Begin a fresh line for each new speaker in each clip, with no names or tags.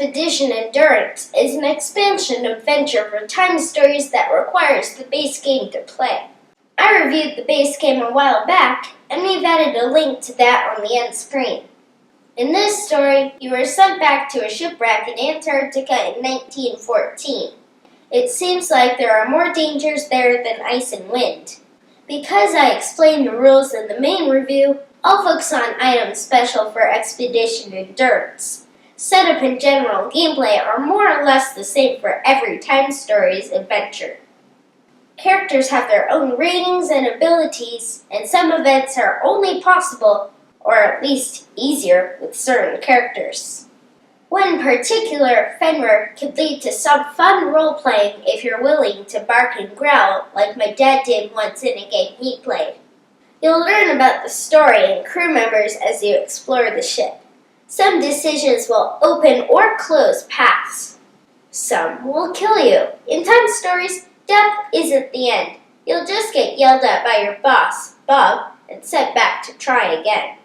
Expedition Endurance is an expansion adventure for Time Stories that requires the base game to play. I reviewed the base game a while back, and we've added a link to that on the end screen. In this story, you are sent back to a shipwreck in Antarctica in 1914. It seems like there are more dangers there than ice and wind. Because I explained the rules in the main review, I'll focus on items special for Expedition Endurance. Setup and general gameplay are more or less the same for every Time Stories adventure. Characters have their own ratings and abilities, and some events are only possible, or at least easier, with certain characters. One particular Fenrir could lead to some fun role-playing if you're willing to bark and growl like my dad did once in a game he played. You'll learn about the story and crew members as you explore the ship. Some decisions will open or close paths. Some will kill you. In Time Stories, death isn't the end. You'll just get yelled at by your boss, Bob, and sent back to try again.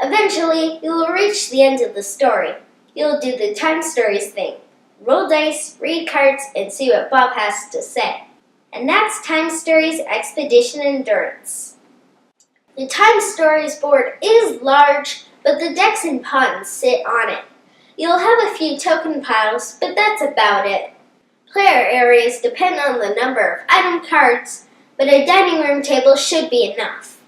Eventually, you will reach the end of the story. You'll do the Time Stories thing. Roll dice, read cards, and see what Bob has to say. And that's Time Stories Expedition Endurance. The Time Stories board is large, but the decks and pawns sit on it. You'll have a few token piles, but that's about it. Player areas depend on the number of item cards, but a dining room table should be enough.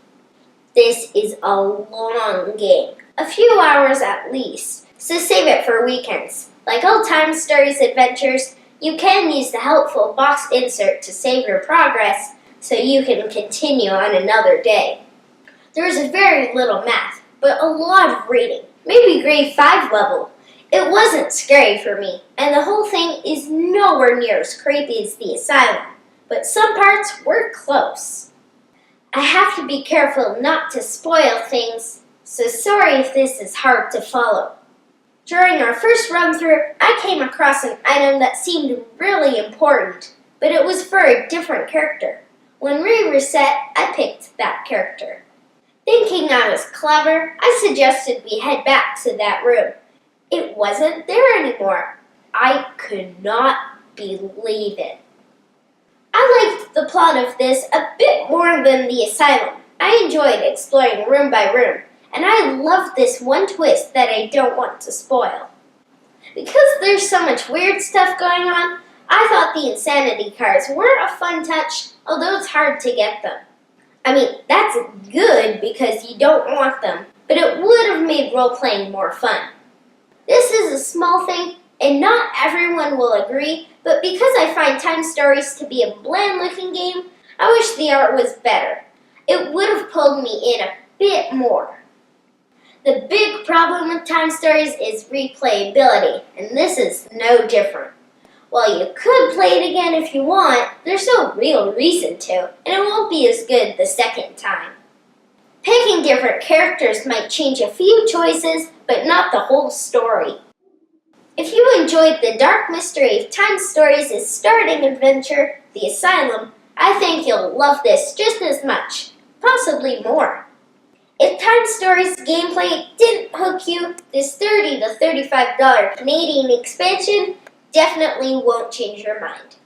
This is a long game, a few hours at least, so save it for weekends. Like all Time Stories adventures, you can use the helpful box insert to save your progress so you can continue on another day. There is very little math, but a lot of reading, maybe grade 5 level. It wasn't scary for me, and the whole thing is nowhere near as creepy as the asylum, but some parts were close. I have to be careful not to spoil things, so sorry if this is hard to follow. During our first run-through, I came across an item that seemed really important, but it was for a different character. When we reset, I picked that character. Thinking I was clever, I suggested we head back to that room. It wasn't there anymore. I could not believe it. I liked the plot of this a bit more than the asylum. I enjoyed exploring room by room, and I loved this one twist that I don't want to spoil. Because there's so much weird stuff going on, I thought the insanity cards were a fun touch, although it's hard to get them. I mean, that's good because you don't want them, but it would have made role-playing more fun. This is a small thing, and not everyone will agree, but because I find Time Stories to be a bland-looking game, I wish the art was better. It would have pulled me in a bit more. The big problem with Time Stories is replayability, and this is no different. While you could play it again if you want, there's no real reason to, and it won't be as good the second time. Picking different characters might change a few choices, but not the whole story. If you enjoyed the dark mystery of Time Stories' starting adventure, The Asylum, I think you'll love this just as much, possibly more. If Time Stories gameplay didn't hook you, this $30 to $35 Canadian expansion definitely won't change your mind.